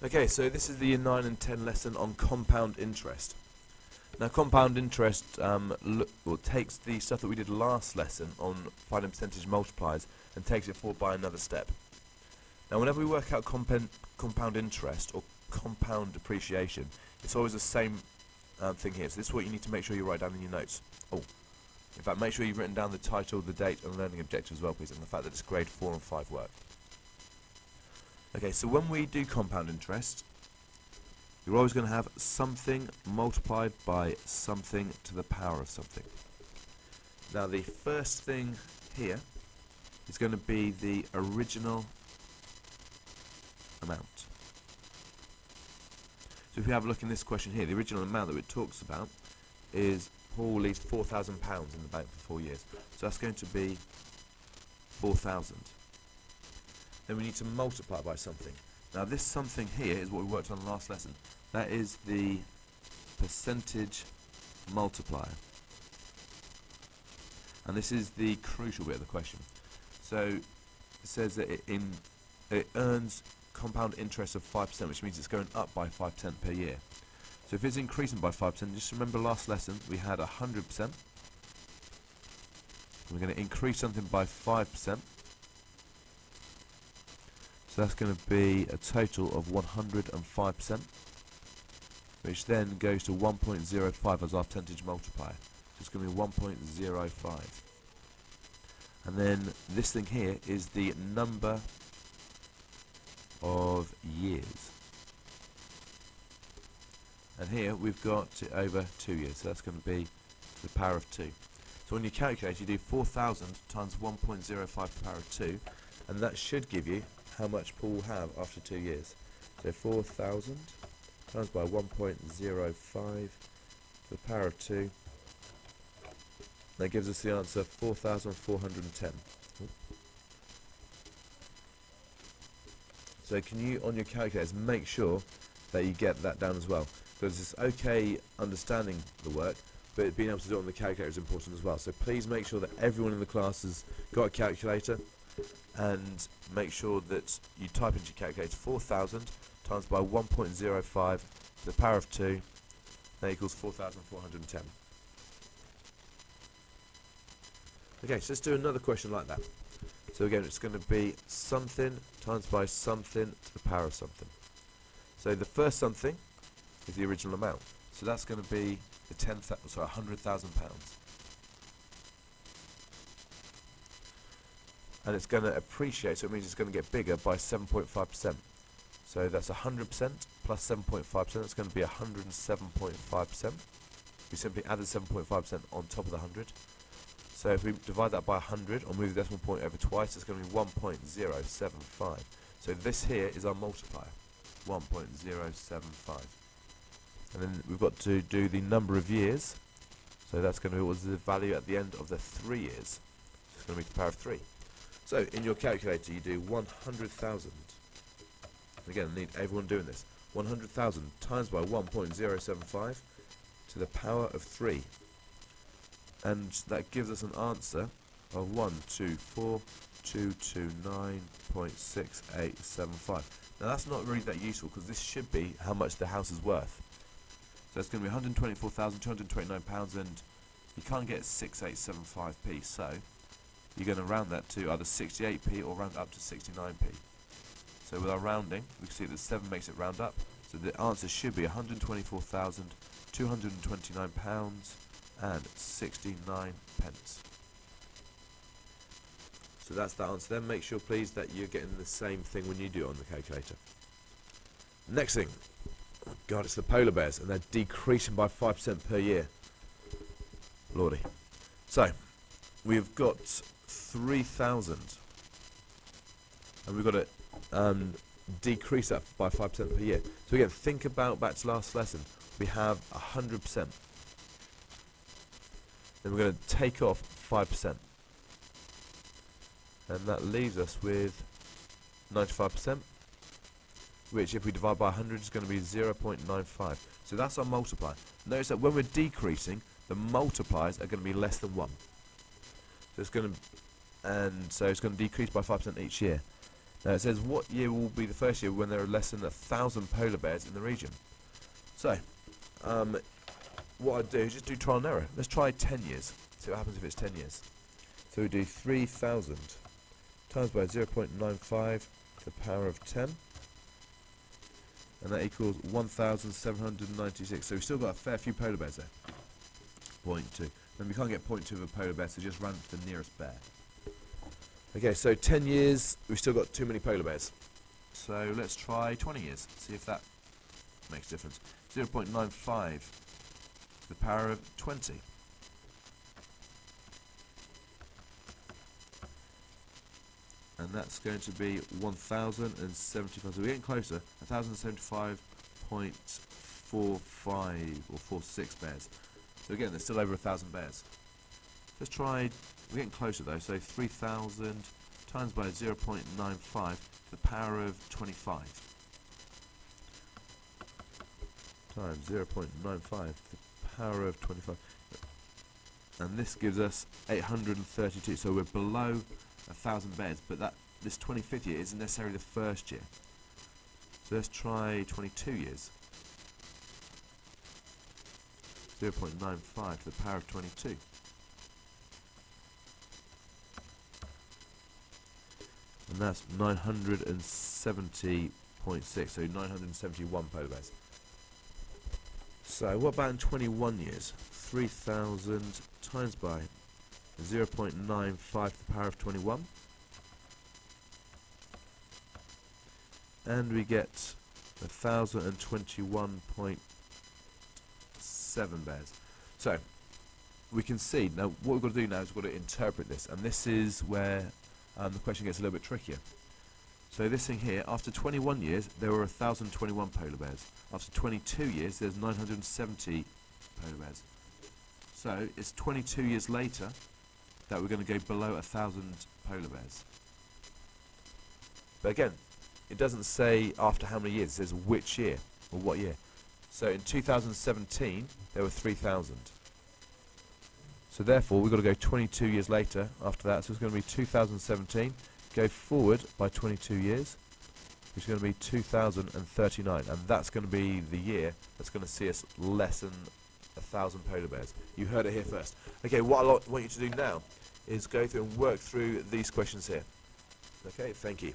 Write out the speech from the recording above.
Okay, so this is the Year 9 and 10 lesson on compound interest. Now compound interest takes the stuff that we did last lesson on finding percentage multipliers and takes it forward by another step. Now whenever we work out compound interest or compound depreciation, it's always the same thing here. So this is what you need to make sure you write down in your notes. Oh, in fact, make sure you've written down the title, the date and learning objectives as well, please, and the fact that it's grade 4 and 5 work. Okay, so when we do compound interest, you're always going to have something multiplied by something to the power of something. Now the first thing here is going to be the original amount. So if we have a look in this question here, the original amount that it talks about is Paul leaves £4,000 in the bank for 4 years. So that's going to be 4,000. Then we need to multiply by something. Now this something here is what we worked on last lesson. That is the percentage multiplier. And this is the crucial bit of the question. So it says that it earns compound interest of 5%, which means it's going up by 5% per year. So if it's increasing by 5%, just remember last lesson we had 100%. We're going to increase something by 5%. So that's going to be a total of 105%, which then goes to 1.05 as our percentage multiplier. So it's going to be 1.05. And then this thing here is the number of years. And here we've got it over 2 years, so that's going to be to the power of 2. So when you calculate, you do 4,000 times 1.05 to the power of 2, and that should give you how much Paul will have after 2 years. So 4,000 times by 1.05 to the power of 2. That gives us the answer 4,410. So can you, on your calculators, make sure that you get that down as well. Because it's okay understanding the work, but being able to do it on the calculator is important as well. So please make sure that everyone in the class has got a calculator, and make sure that you type into your calculator 4,000 times by 1.05 to the power of 2, that equals 4,410. Okay, so let's do another question like that. So again, it's going to be something times by something to the power of something. So the first something is the original amount. So that's going to be the £100,000. And it's going to appreciate, so it means it's going to get bigger by 7.5%. So that's 100% plus 7.5%, that's going to be 107.5%. We simply added 7.5% on top of the 100. So if we divide that by 100, or move the decimal point over twice, it's going to be 1.075. So this here is our multiplier, 1.075. And then we've got to do the number of years. So that's going to be what was the value at the end of the 3 years. It's going to be the power of 3. So in your calculator you do 100,000. Again, I need everyone doing this. 100,000 times by 1.075 to the power of 3. And that gives us an answer of 124,229.6875. Now that's not really that useful, because this should be how much the house is worth. So it's going to be £124,229, and you can't get 6875p, so you're going to round that to either 68p or round up to 69p. So with our rounding, we can see that 7 makes it round up, so the answer should be £124,229 and 69 pence. So that's the answer. Then make sure please that you're getting the same thing when you do it on the calculator. Next thing, oh God, it's the polar bears, and they're decreasing by 5% per year. Lordy. So we've got 3,000, and we've got to decrease that by 5% per year. So again, think about back to last lesson. We have 100%. Then we're going to take off 5%, and that leaves us with 95%, which if we divide by 100 is going to be 0.95. So that's our multiplier. Notice that when we're decreasing, the multipliers are going to be less than 1. So it's going to, and so it's going to decrease by 5% each year. Now it says, what year will be the first year when there are less than 1,000 polar bears in the region? So, what I'd do is just do trial and error. Let's try 10 years. See what happens if it's 10 years. So we do 3,000 times by 0.95 to the power of 10. And that equals 1,796. So we've still got a fair few polar bears there. 0.2. And we can't get 0.2 of a polar bear, so just run to the nearest bear. Okay, so 10 years, we've still got too many polar bears. So let's try 20 years, see if that makes a difference. 0.95 to the power of 20. And that's going to be 1,075. So we're getting closer. 1,075.45 or 46 bears. So again, there's still over 1,000 bears. Let's try. We're getting closer though. So 3,000 times by 0.95 to the power of 25 times 0.95 to the power of 25. And this gives us 832. So we're below 1,000 bears, but this 25th year isn't necessarily the first year. So let's try 22 years. 0.95 to the power of 22. And that's 970.6, so 971 polar bears. So what about in 21 years? 3,000 times by 0.95 to the power of 21. And we get 1,021.7 bears. So we can see, now what we've got to do now is we've got to interpret this, and this is where the question gets a little bit trickier. So this thing here, after 21 years there were 1,021 polar bears. After 22 years there's 970 polar bears. So it's 22 years later that we're going to go below 1,000 polar bears. But again, it doesn't say after how many years, it says which year, or what year. So in 2017, there were 3,000. So therefore, we've got to go 22 years later after that, so it's going to be 2017, go forward by 22 years, which is going to be 2039, and that's going to be the year that's going to see us less than 1,000 polar bears. You heard it here first. Okay, what I want you to do now is go through and work through these questions here. Okay, thank you.